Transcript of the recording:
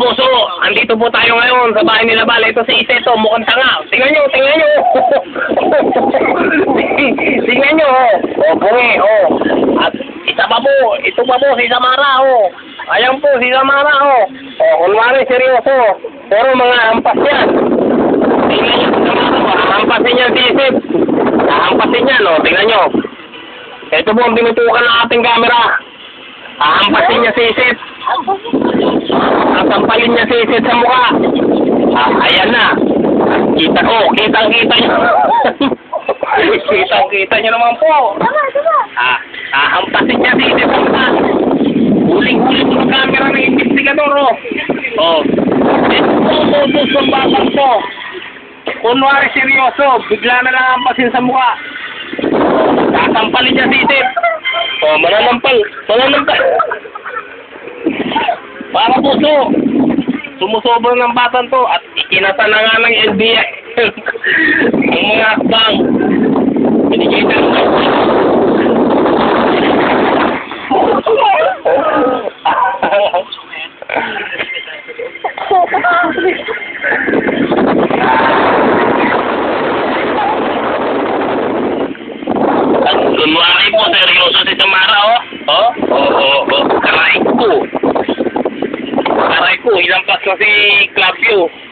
puso, andito po tayo ngayon sa bahay nila Bala. Ito si Iseto, mukhang tanga. Tingnan nyo, tingnan nyo. Tingnan nyo, bungi, At isa pa po, ito pa po si Samara, Ayan po si Samara, kunwari seryoso. Pero mga hampas yan. Tingnan nyo si Samara, hampasin niya si Isip. Hampasin niya, tingnan nyo. Ito po ang binutukan ng ating camera. Hampasin niya si Isip. Sasampalin niya si Isit sa mukha. Ayan na. Kitang-kita niyo. Kitang-kita niyo naman po. Hampasin niya si Isit sa mukha. Huling-huling ng camera ng investigador, Ito po, modus ng batang po. Kunwari seryoso, bigla na lang hampasin sa mukha. Sasampalin niya si Isit. Mananampal. Para puso, sumusobra ng batan to at ikinata na nga ng NBI ang mga akbang. Binigay na kunwari po, seryoso si Tamara, Karay ko, ilang pas na si Clavio.